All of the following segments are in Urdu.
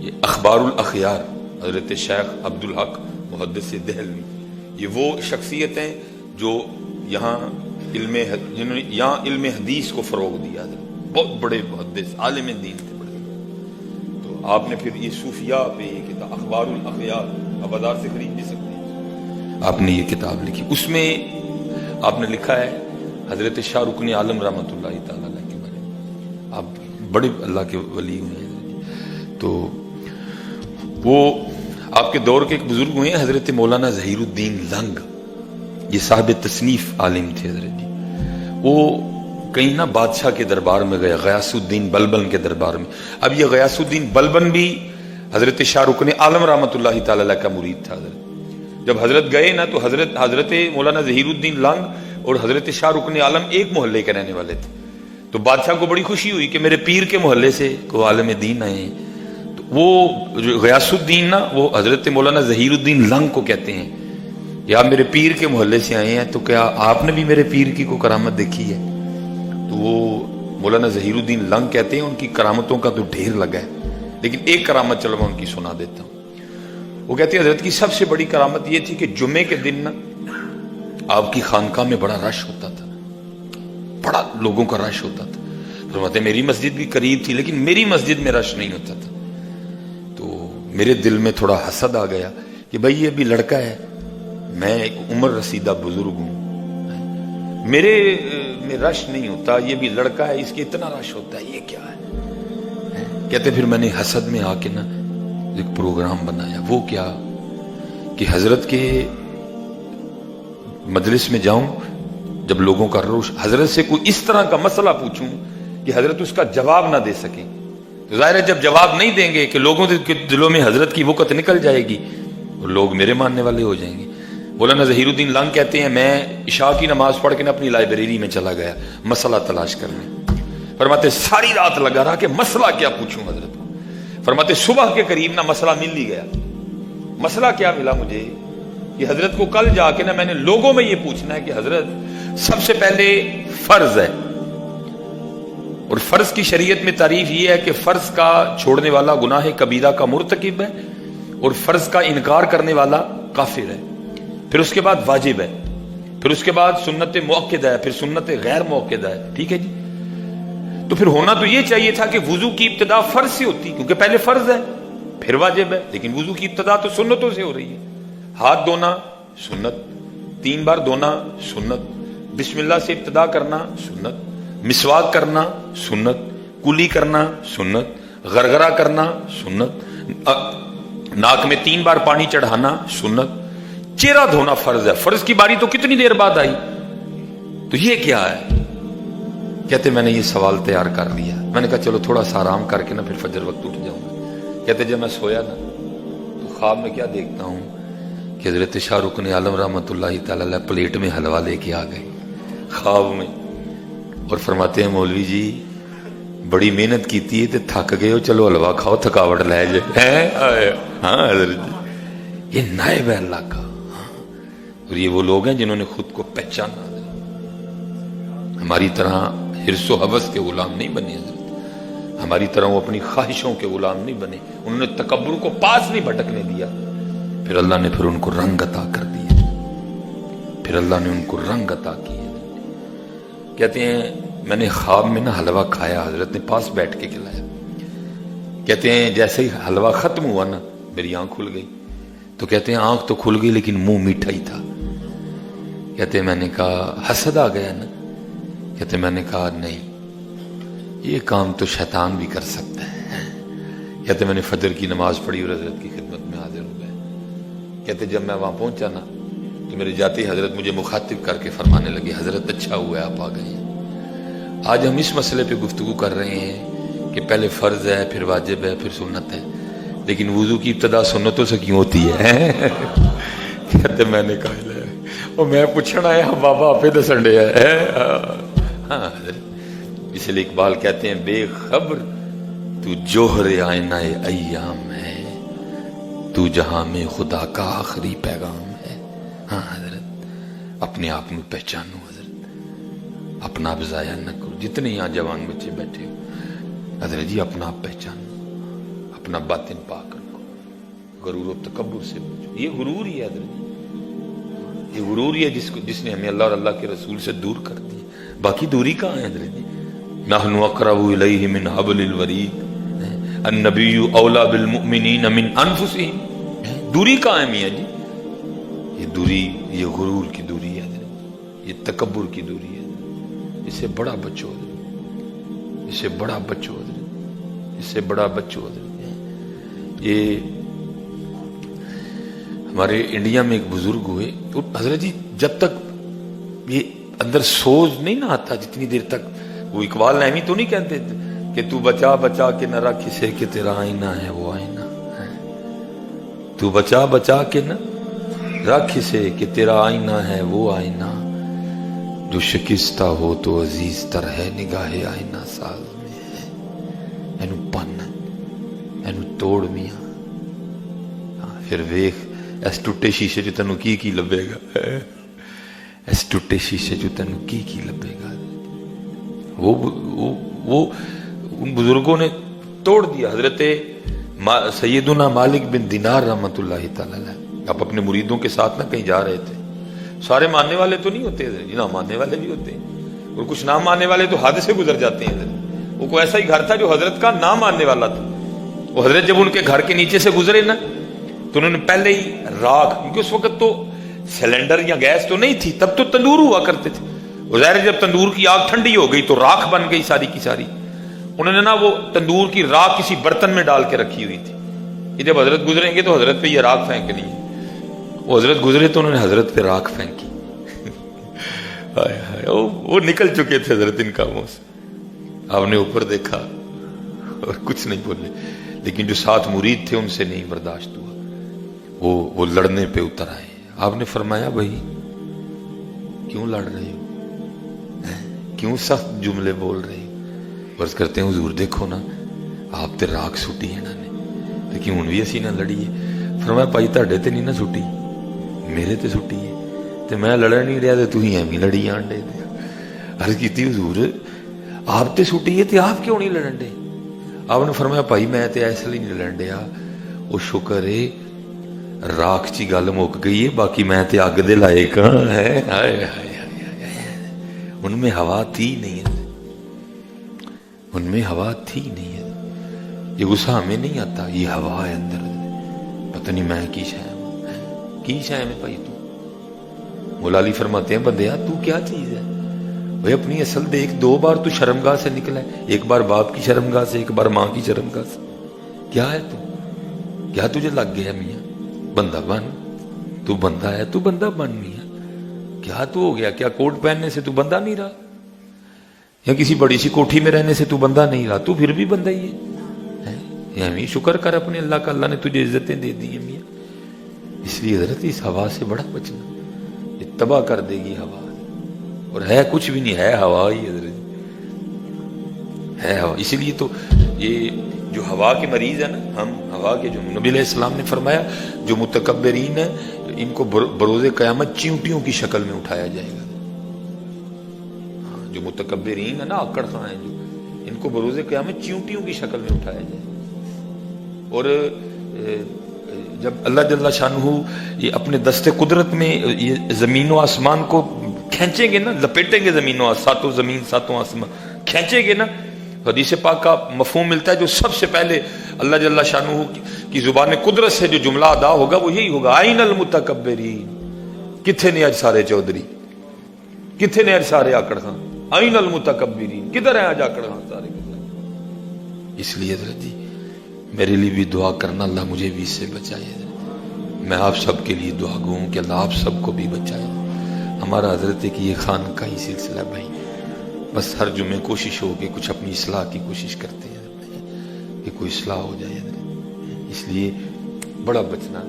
یہ اخبار الاخیار حضرت شیخ عبدالحق محدث دہلوی، یہ وہ شخصیت ہیں جو یہاں جنہوں نے یہاں علم حدیث کو فروغ دیا تھا، بہت بڑے محدث عالم دین تھے بڑے۔ تو آپ نے پھر یہ صوفیاء پہ یہ کتاب اخبار الاخیار آپ بازار سے خرید بھی سکتے ہیں، آپ نے یہ کتاب لکھی، اس میں آپ نے لکھا ہے حضرت شاہ رکن عالم رحمۃ اللہ تعالی علیہ کے بارے میں۔ آپ بڑے اللہ کے ولی ہوئے ہیں، تو وہ آپ کے دور کے ایک بزرگ ہوئے ہیں حضرت مولانا ظہیر الدین لنگ، یہ صاحب تصنیف عالم تھے حضرت جی۔ وہ کہیں نہ بادشاہ کے دربار میں گئے، غیاث الدین بلبن کے دربار میں۔ اب یہ غیاث الدین بلبن بھی حضرت شاہ رکن عالم رحمۃ اللہ تعالی علیہ کا مرید تھا حضرت۔ جب حضرت گئے نا تو حضرت مولانا ظہیر الدین لنگ اور حضرت شاہ رکن عالم ایک محلے کے رہنے والے تھے، تو بادشاہ کو بڑی خوشی ہوئی کہ میرے پیر کے محلے سے کوئی عالم دین آئے ہیں۔ تو وہ جو غیاث الدین نا، وہ حضرت مولانا ظہیر الدین لنگ کو کہتے ہیں کہ آپ میرے پیر کے محلے سے آئے ہیں، تو کیا آپ نے بھی میرے پیر کی کوئی کرامت دیکھی ہے؟ تو وہ مولانا ظہیر الدین لنگ کہتے ہیں ان کی کرامتوں کا تو ڈھیر لگا ہے، لیکن ایک کرامت چلو میں ان کی سنا دیتا ہوں۔ وہ کہتے ہیں حضرت کی سب سے بڑی کرامت یہ تھی کہ جمعے کے دن نا آپ کی خانقاہ میں بڑا رش ہوتا تھا، بڑا لوگوں کا رش ہوتا تھا۔ فرماتے ہیں میری مسجد بھی قریب تھی لیکن میری مسجد میں رش نہیں ہوتا تھا، تو میرے دل میں تھوڑا حسد آ گیا کہ بھائی یہ ابھی لڑکا ہے، میں ایک عمر رسیدہ بزرگ ہوں، میرے میں رش نہیں ہوتا، یہ بھی لڑکا ہے اس کے اتنا رش ہوتا ہے، یہ کیا ہے؟ کہتے پھر میں نے حسد میں آ کے نا ایک پروگرام بنایا۔ وہ کیا کہ حضرت کے مجلس میں جاؤں، جب لوگوں کا روش، حضرت سے کوئی اس طرح کا مسئلہ پوچھوں کہ حضرت اس کا جواب نہ دے سکیں، تو ظاہر ہے جب جواب نہیں دیں گے کہ لوگوں کے دلوں میں حضرت کی وقت نکل جائے گی اور لوگ میرے ماننے والے ہو جائیں گے۔ مولانا ظہیر الدین لنگ کہتے ہیں میں عشاء کی نماز پڑھ کے نا اپنی لائبریری میں چلا گیا مسئلہ تلاش کرنے۔ فرماتے ساری رات لگا رہا کہ مسئلہ کیا پوچھوں حضرت کو۔ فرماتے صبح کے قریب نا مسئلہ مل ہی گیا۔ مسئلہ کیا ملا مجھے کہ حضرت کو کل جا کے نا میں نے لوگوں میں یہ پوچھنا ہے کہ حضرت سب سے پہلے فرض ہے، اور فرض کی شریعت میں تعریف یہ ہے کہ فرض کا چھوڑنے والا گناہ کبیرہ کا مرتکب ہے، اور فرض کا انکار کرنے والا کافر ہے۔ پھر اس کے بعد واجب ہے، پھر اس کے بعد سنت مؤکدہ ہے، پھر سنت غیر مؤکدہ ہے۔ ٹھیک ہے جی، تو پھر ہونا تو یہ چاہیے تھا کہ وضو کی ابتدا فرض سے ہوتی، کیونکہ پہلے فرض ہے پھر واجب ہے، لیکن وضو کی ابتدا تو سنتوں سے ہو رہی ہے۔ ہاتھ دھونا سنت، 3 بار دھونا سنت، بسم اللہ سے ابتدا کرنا سنت، مسواک کرنا سنت، کلی کرنا سنت، غرغرہ کرنا سنت، ناک میں 3 بار پانی چڑھانا سنت، چہرہ دھونا فرض ہے۔ فرض کی باری تو کتنی دیر بعد آئی، تو یہ کیا ہے؟ کہتے میں نے یہ سوال تیار کر لیا، میں نے کہا چلو تھوڑا سا آرام کر کے نا پھر فجر وقت اٹھ جاؤں گا۔ کہتے جب میں سویا نا تو خواب میں کیا دیکھتا ہوں کہ حضرت شاہ رکن عالم رحمۃ اللہ تعالی علیہ پلیٹ میں حلوہ لے کے آ گئے خواب میں، اور فرماتے ہیں مولوی جی بڑی محنت کیتی ہے تے تھک گئے ہو، چلو حلوہ کھاؤ تھکاوٹ لے جائے۔ ہاں حضرت جی یہ نائب ہے اللہ کا، اور یہ وہ لوگ ہیں جنہوں نے خود کو پہچانا، ہماری طرح حرص و حوث کے غلام نہیں بنے حضرت، ہماری طرح وہ اپنی خواہشوں کے غلام نہیں بنے، انہوں نے تکبر کو پاس نہیں بھٹکنے دیا، پھر اللہ نے پھر ان کو رنگ عطا کر دیا، پھر اللہ نے ان کو رنگ عطا کیا۔ کہتے ہیں میں نے خواب میں نا حلوہ کھایا، حضرت نے پاس بیٹھ کے کھلایا۔ کہتے ہیں جیسے ہی حلوہ ختم ہوا نا میری آنکھ کھل گئی، تو کہتے ہیں آنکھ تو کھل گئی لیکن منہ میٹھا ہی تھا۔ کہتے ہیں میں نے کہا حسد آ گیا نا؟ کہتے میں نے کہا نہیں، یہ کام تو شیطان بھی کر سکتا ہے۔ کہتے میں نے فجر کی نماز پڑھی اور حضرت کی خدمت میں حاضر ہو گئے۔ کہتے جب میں وہاں پہنچا نا تو میرے جاتے حضرت مجھے مخاطب کر کے فرمانے لگے حضرت اچھا ہوا ہے آپ آ گئے ہیں، آج ہم اس مسئلے پہ گفتگو کر رہے ہیں کہ پہلے فرض ہے پھر واجب ہے پھر سنت ہے، لیکن وضو کی ابتدا سنتوں سے کیوں ہوتی ہے؟ کہتے میں نے کہا اور میں پوچھنا ہے بابا آپ ہی دسن ڈے ہے۔ ہاں حضرت، اس لیے اقبال کہتے ہیں بے خبر تو جوہر آئینہ ایام ہے، تو جہاں میں خدا کا آخری پیغام ہے۔ ہاں حضرت، اپنے آپ میں پہچانو حضرت، اپنا آپ ضائع نہ کرو۔ جتنے یہاں جوان بچے بیٹھے ہو حضرت جی اپنا آپ پہچانو، اپنا باطن پاک رکھو, غرور و تکبر سے بچو. یہ غرور ہی ہے حضرت, یہ غرور ہی ہے جس نے ہمیں اللہ اور اللہ کے رسول سے دور کر دیا. باقی دوری کہاں ہے حضرت؟ نحن اقرب الیہ من حبل الورید, النبی اولا بالمؤمنین من انفسہم. دوری کہاں ہے میاں جی؟ یہ دوری, یہ غرور کی دوری ہے حضرت, یہ تکبر کی دوری ہے. اس سے بڑا بچو حضرت, اس سے بڑا بچو حضرت, اس سے بڑا بچو حضرت. یہ ہمارے انڈیا میں ایک بزرگ ہوئے تو حضرت جی جب تک یہ اندر سوز نہیں نہ آتا, جتنی دیر تک وہ اقبال نعیمی تو نہیں کہتے کہ تو بچا بچا کے نہ رکھ اسے کہ تیرا آئینہ ہے وہ آئینہ ہے, تو بچا بچا کے نہ رکھ اسے کہ تیرا آئینہ ہے وہ آئینہ, جو شکستہ ہو تو عزیز تر ہے نگاہ آئینہ ساز میں. اینو پن اینو توڑ میاں, پھر ویخ اس ٹوٹے شیشے جو تینوں کی لبے گا, اس ٹوٹے شیشے جو تینوں کی لبے گا. وہ ان بزرگوں نے توڑ دیا. حضرت سیدنا مالک بن دینار رحمۃ اللہ تعالی علیہ, آپ اپنے مریدوں کے ساتھ نہ کہیں جا رہے تھے, سارے ماننے والے تو نہیں ہوتے, نہ ماننے والے بھی ہوتے ہیں, اور کچھ نہ ماننے والے تو حد سے گزر جاتے ہیں. وہ کوئی ایسا ہی گھر تھا جو حضرت کا نہ ماننے والا تھا. وہ حضرت جب ان کے گھر کے نیچے سے گزرے نا تو انہوں نے پہلے ہی راکھ, کیونکہ اس وقت تو سلنڈر یا گیس تو نہیں تھی, تب تو تندور ہوا کرتے تھے. ظاہر جب تندور کی آگ ٹھنڈی ہو گئی تو راکھ بن گئی ساری کی ساری. انہوں نے نا وہ تندور کی راکھ کسی برتن میں ڈال کے رکھی ہوئی تھی کہ جب حضرت گزریں گے تو حضرت پہ یہ راکھ پھینکنی ہے. وہ حضرت گزرے تو انہوں نے حضرت پہ راکھ پھینکی. وہ نکل چکے تھے حضرت ان کاموں سے. آپ نے اوپر دیکھا اور کچھ نہیں بولے, لیکن جو ساتھ مرید تھے ان سے نہیں برداشت ہوا, وہ لڑنے پہ اتر آئے. آپ نے فرمایا بھائی کیوں لڑ رہے ہو, کیوں سخت جملے بول رہے ہو؟ عرض کرتے ہیں حضور دیکھو نا آپ تے راکھ سٹی ہے نا نے, لیکن ہن بھی اسی نہ لڑیے. فرمایا بھائی تہاڈے تے نہیں نہ سٹی, میرے تے سٹی ہے, تے میں لڑن نہیں رہا تے تسی ایویں لڑی جان ڈے. عرض کیتی حضور آپ تے سٹی ہے تے آپ کیوں نہیں لڑن ڈے؟ آپ نے فرمایا بھائی میں تے اس لیے نہیں لڑن ڈیا, وہ شکر ہے راکھ چی گل مک گئی ہے, باقی میں تے اگ دے لائق ہاں ہے. ان میں ہوا تھی نہیں ہے, ان میں ہوا تھی نہیں ہے. یہ غصہ ہمیں نہیں آتا, یہ ہوا ہے اندر. پتہ نہیں میں کی شے میں بھائی تو. مولا علی فرماتے ہیں بندیا تو کیا چیز ہے بھائی, اپنی اصل دیکھ. 2 بار تو شرمگاہ سے نکلا ہے, ایک بار باپ کی شرمگاہ سے, ایک بار ماں کی شرمگاہ سے. کیا ہے تو, کیا تجھے لگ گیا میاں؟ بندہ بن, تو بندہ ہے تو بندہ بن میاں. کیا تو ہو گیا؟ کیا کوٹ پہننے سے تو بندہ نہیں رہا, یا کسی بڑی سی کوٹھی میں رہنے سے تو بندہ نہیں رہا؟ تو پھر بھی بندہ ہی ہے. یعنی شکر کر اپنے اللہ کا, اللہ نے تجھے عزتیں دے دی ہیں میاں. اس لیے حضرت اس ہوا سے بڑا بچنا, یہ تباہ کر دے گی ہوا. اور ہے کچھ بھی نہیں, ہے ہوا ہی حضرت, ہے ہوا. اسی لیے تو یہ جو ہوا کے مریض ہے نا, ہم ہوا کے, جو نبی علیہ السلام نے فرمایا جو متکبرین ہیں ان کو بروز قیامت چیونٹیوں کی شکل میں اٹھایا جائے گا. جو متکبرین ہے نا, آکڑ خاں ہیں جو, ان کو بروز قیامت چیونٹیوں کی شکل میں اٹھایا جائے گا. اور جب اللہ جل شانہ یہ اپنے دست قدرت میں یہ زمین و آسمان کو کھینچیں گے نا, لپیٹیں گے زمین و ساتوں زمین ساتوں آسمان کھینچیں گے نا, حدیث پاک کا مفہوم ملتا ہے جو سب سے پہلے اللہ جل شانہ کی زبان قدرت سے جو جملہ ادا ہوگا وہ یہی ہوگا, آئین المتکبرین. کتھے نے اج سارے چودھری, کتھے نے اج سارے آکڑ خاں, آئین المتکبرین کدھر ہیں آج آکڑ خاں سارے. اس لیے حضرت جی میرے لیے بھی دعا کرنا, اللہ مجھے بھی اس سے بچائے. میں آپ سب کے لیے دعا گو ہوں کہ اللہ آپ سب کو بھی بچائے. ہمارا حضرت کی یہ خانقاہی سلسلہ بھائی, بس ہر جمعے کوشش ہو کہ کچھ اپنی اصلاح کی کوشش کرتے ہیں کہ کوئی اصلاح ہو جائے. اس لیے بڑا بچنا,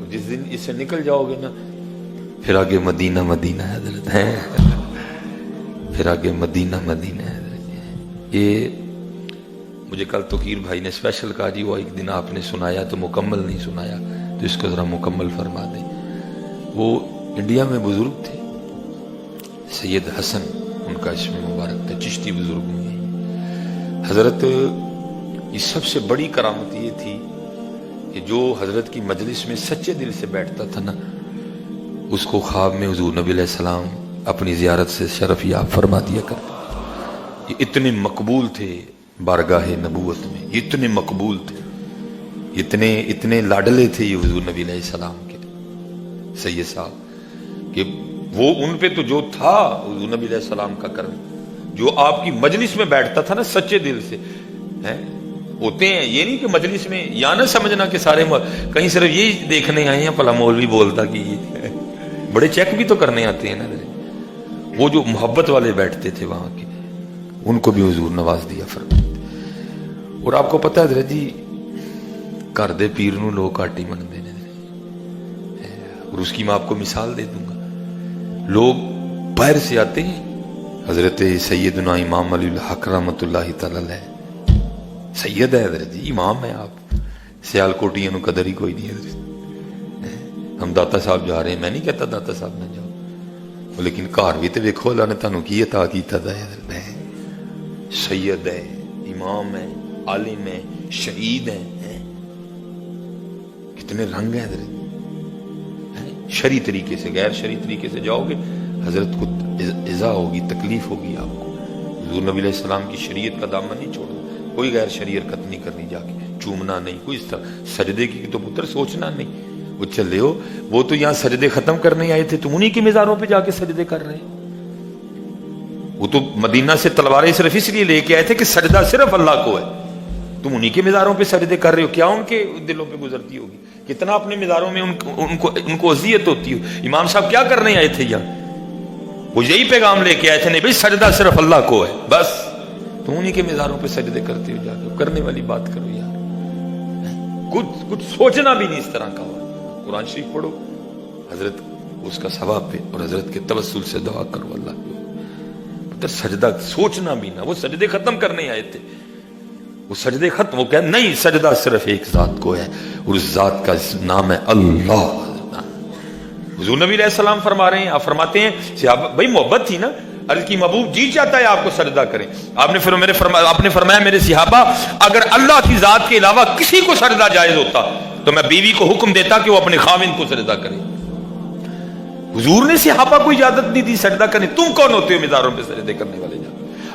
جس دن اس سے نکل جاؤ گے نا پھر آگے مدینہ مدینہ حضرت ہے, پھر آگے مدینہ مدینہ حضرت. یہ مجھے کل توقیر بھائی نے اسپیشل کہا جی وہ ایک دن آپ نے سنایا تو مکمل نہیں سنایا, تو اس کو ذرا مکمل فرما دیں. وہ انڈیا میں بزرگ تھے, سید حسن ان کا اسم مبارک تھا, چشتی بزرگ ہوئے. حضرت یہ سب سے بڑی کرامت یہ تھی کہ جو حضرت کی مجلس میں سچے دل سے بیٹھتا تھا نا، اس کو خواب میں حضور نبی علیہ السلام اپنی زیارت سے شرف یاب فرما دیا کرتے. یہ اتنے مقبول تھے بارگاہ نبوت میں، یہ اتنے مقبول تھے، اتنے لاڈلے تھے یہ حضور نبی علیہ السلام کے سید صاحب، کہ وہ ان پہ تو جو تھا حضور نبی علیہ السلام کا کرم، جو آپ کی مجلس میں بیٹھتا تھا نا سچے دل سے ہوتے ہیں. یہ نہیں کہ مجلس میں یا نہ سمجھنا کہ سارے کہیں صرف یہ دیکھنے آئے ہیں پلا مولوی بولتا کہ یہ بڑے چیک بھی تو کرنے آتے ہیں نا. وہ جو محبت والے بیٹھتے تھے وہاں کے، ان کو بھی حضور نواز دیا فرماتے. اور آپ کو پتہ ہے حضرت جی، گھر دے پیر نو لوگ کاٹی منگتے ہیں، اور اس کی میں آپ کو مثال دے دوں گا. لوگ باہر سے آتے ہیں، حضرت سیدنا امام علی الحق رحمۃ اللہ تعالی علیہ سید ہے حضرت جی، امام ہے. آپ سیال کوٹیاں نو قدر ہی کوئی نہیں حضرت. ہم داتا صاحب جا رہے ہیں، میں نہیں کہتا داتا صاحب نہ جاؤ، لیکن گھر بھی تو ویکھو اللہ نے تانوں کی عطا کیتا ہے. سید ہے، امام ہے، عالم ہے، شہید ہیں، کتنے رنگ ہیں حضرت. شرعی طریقے سے، غیر شرعی طریقے سے جاؤ گے حضرت کو ایذا ہوگی، تکلیف ہوگی آپ کو. حضور نبی علیہ السلام کی شریعت کا دامن نہیں چھوڑنا، کوئی غیر شرعی حرکت نہیں کرنی، جا کے چومنا نہیں، کوئی اس طرح سجدے کی تو پتر سوچنا نہیں. وہ چلے ہو، وہ تو یہاں سجدے ختم کرنے آئے تھے، تم انہی کی مزاروں پہ جا کے سجدے کر رہے ہیں. وہ تو مدینہ سے تلواریں صرف اس لیے لے کے آئے تھے کہ سجدہ صرف اللہ کو ہے، تم انہی کے مزاروں پہ سجدے کر رہے ہو. کیا ان کے دلوں پہ گزرتی ہوگی، کتنا اپنے مزاروں میں ان کو اذیت ہوتی ہو. امام صاحب کیا کرنے آئے تھے یہاں؟ وہ یہی پیغام لے کے آئے تھے، نہیں بھائی سجدہ صرف اللہ کو ہے بس. تم انہی کے مزاروں پہ سجدے کرتے ہو، جا کے کرنے والی بات کرو یار. کچھ سوچنا بھی نہیں اس طرح کا ہوا. قرآن شریف پڑھو، حضرت اس کا ثواب پہ، اور حضرت کے توسل سے دعا کرو اللہ کو. سجدہ سوچنا بھی نہ، وہ سجدے ختم کرنے آئے تھے. وہ سجدے ختم، وہ کہ نہیں سجدہ صرف ایک ذات کو ہے، اور اس ذات کا نام ہے اللہ. حضور نبی علیہ السلام فرما رہے ہیں، آپ فرماتے ہیں صحابہ، بھائی محبت تھی نا، عرض کی محبوب جی چاہتا ہے آپ کو سجدہ کریں. آپ نے فرمایا میرے صحابہ، اگر اللہ کی ذات کے علاوہ کسی کو سجدہ جائز ہوتا تو میں بیوی کو حکم دیتا کہ وہ اپنے خاوند کو سجدہ کرے. حضور نے صحابہ کو اجازت نہیں دی سجدہ کرنے. تم کون ہوتے ہو مزاروں پہ سجدے کرنے والے؟ جا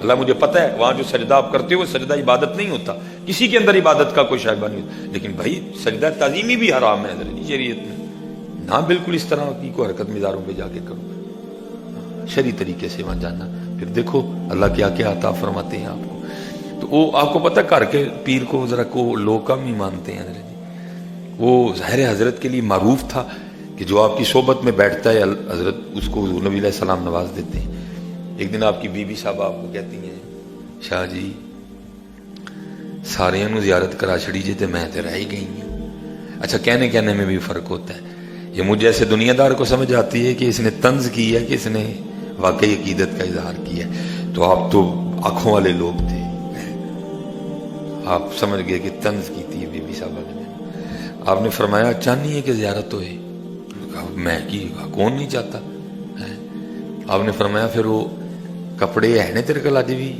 اللہ مجھے پتہ ہے وہاں جو سجدہ آپ کرتے ہو وہ سجدہ عبادت نہیں ہوتا، کسی کے اندر عبادت کا کوئی شائبہ نہیں ہوتا. لیکن بھائی سجدہ تعظیمی بھی حرام ہے شریعت میں. نہ بالکل اس طرح کی کوئی حرکت مزاروں پہ جا کے کرو، شرعی طریقے سے وہاں جانا. پھر دیکھو اللہ کیا کیا عطا فرماتے ہیں آپ کو. تو وہ آپ کو پتہ گھر کے پیر کو ذرا کو لوگ کم ہی مانتے ہیں حضرت. وہ ظاہر حضرت کے لیے معروف تھا کہ جو آپ کی صحبت میں بیٹھتا ہے حضرت اس کو حضور نبی علیہ السلام نواز دیتے ہیں. ایک دن آپ کی بی بی صاحب آپ کو کہتی ہیں، شاہ جی سارے انہوں زیارت کرا چھڑی جی تے میں تے رہ ہی گئی ہوں. اچھا کہنے میں بھی فرق ہوتا ہے. یہ مجھ جیسے دنیا دار کو سمجھ آتی ہے کہ اس نے طنز کی ہے، کہ اس نے واقعی عقیدت کا اظہار کیا ہے. تو آپ تو آنکھوں والے لوگ تھے، آپ سمجھ گئے کہ طنز کی تھی بی بی صاحبہ نے. آپ نے فرمایا چاہنی ہے کہ زیارت ہوئے؟ میں کی کون نہیں چاہتا. آپ نے فرمایا پھر وہ کپڑے ہے نا تیرے کل اج بھی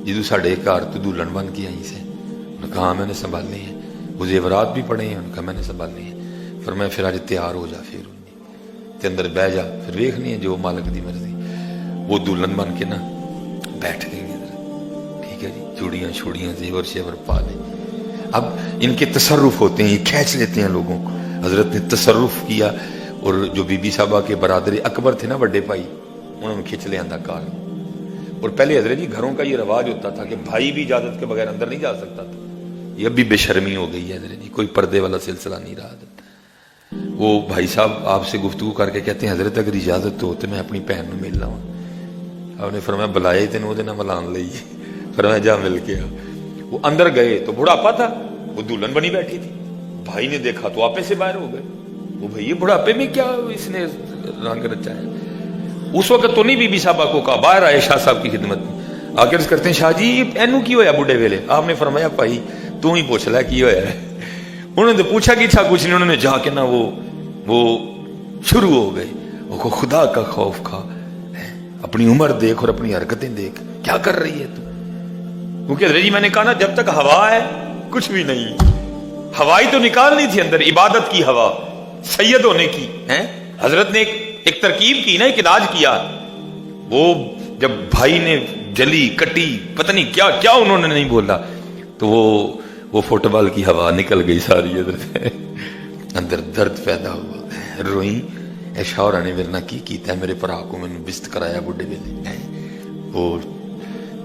جدو ساڈے گھر تو دلہن بن کے آئی سے؟ انہوں نے کہا میں نے سنبھالنے ہیں. وہ زیورات بھی پڑے ہیں؟ انہوں نے کہا میں نے سنبھالنے ہیں. فرمایا پھر آج تیار ہو جا، پھر تے اندر بہ جا، پھر ویکھنی ہے جو مالک دی مرضی. وہ دلہن بن کے نا بیٹھ گئی ہیں. ٹھیک ہے جی، چوڑیاں چھوڑیاں زیور شیور پا لے. اب ان کے تصرف ہوتے ہیں، یہ کھینچ لیتے ہیں لوگوں کو. حضرت نے تصرف کیا، اور جو بی بی صاحبہ کے برادر اکبر تھے نا بڑے بھائی، انہوں نے کھینچ لے اندر کار. اور پہلے حضرت جی گھروں کا یہ رواج ہوتا تھا کہ بھائی بھی اجازت کے بغیر اندر نہیں جا سکتا تھا. یہ اب بھی بے شرمی ہو گئی ہے حضرت جی، کوئی پردے والا سلسلہ نہیں رہا. وہ بھائی صاحب آپ سے گفتگو کر کے کہتے ہیں حضرت اگر اجازت ہو تو میں اپنی بہن کو ملنا ہوں. آپ نے فرمایا بلایا تین وہ ملان لئی. فرمایا جا مل کے آ. وہ اندر گئے تو بڑھاپا تھا، وہ دلہن بنی بیٹھی تھی. بھائی نے دیکھا تو آپے سے باہر ہو گئے. وہ بھائی یہ بڑھاپے میں کیا اس نے رنگ رچا ہے. اس وقت تو نہیں بی بی صاحبہ کو کہا، باہر آئے شاہ صاحب کی خدمت میں آ کے عرض کرتے ہیں شاہ جی اینو کی ہویا بڑھے ویلے؟ آپ نے فرمایا بھائی تو ہی پوچھ لے کی ہویا ہے. انہوں نے پوچھا کہ تھا کچھ نہیں. انہوں نے جا کے نا وہ شروع ہو گئے. وہ خدا کا خوف کھا، اپنی عمر دیکھ اور اپنی حرکتیں دیکھ، کیا کر رہی ہے تو. کیونکہ حضرت جی میں نے کہا نا جب تک ہوا ہے کچھ بھی نہیں. ہوائی تو نکالنی تھی اندر، عبادت کی ہوا، سید ہونے کی ہے. حضرت نے ایک ترکیب کی نا، ایک علاج کیا. وہ جب بھائی نے جلی کٹی پتہ نہیں کیا کیا انہوں نے نہیں بولا، تو وہ فٹ بال کی ہوا نکل گئی ساری. حضرت اندر درد پیدا ہوا، روئی. اے شوہر نے میرے کی کیتا ہے، میرے بھرا کو مینوں بست کرایا بڈھے ویلے. وہ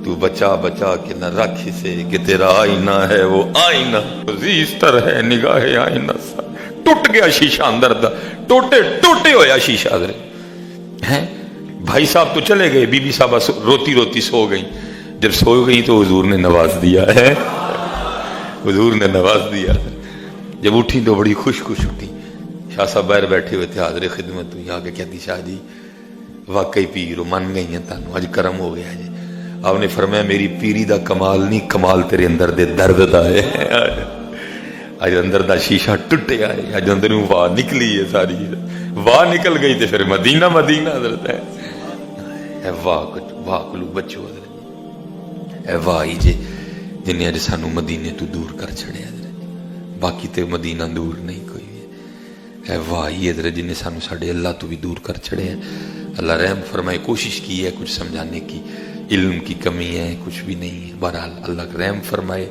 تو بچا بچا کے نہ رکھ سے کہ تیرا آئینہ ہے وہ آئینہ زیستر ہے نگاہ آئینہ سا. ٹوٹ گیا شیشہ اندر دا، ٹوٹے ہویا شیشہ ہے. بھائی صاحب تو چلے گئے، بی بی صاحبہ روتی روتی سو گئی. جب سو گئی تو حضور نے نواز دیا ہے، حضور نے نواز دیا. جب اٹھی تو بڑی خوش اٹھی. شاہ صاحب باہر بیٹھے ہوئے تھے حاضر خدمت. ہوئی آ کے کہتی شاہ جی واقعی پیرو من گئی ہیں تانوں، اج کرم ہو گیا جی. آپ نے فرمایا میری پیری دا کمال نہیں، کمال تیرے اندر دے درد دا ہے. اج اندر دا شیشہ ٹوٹیا ہے، اج اندر واہ نکلی ہے ساری. واہ نکل گئی تے پھر مدینہ حضرت ہے. اے واہ کچھ واہ کلو بچو حضرت، اے واہ ہی جے جنہیں اج سانو مدینے تو دور کر چھڑے حضرت. باقی تے مدینہ دور نہیں کوئی. اے واہ ہی حضرت جنہیں سانو ساڈے اللہ تو بھی دور کر چھڑے ہیں. اللہ رحم فرمائے. کوشش کی ہے کچھ سمجھانے کی، علم کی کمی ہے، کچھ بھی نہیں ہے. بہرحال اللہ رحم فرمائے.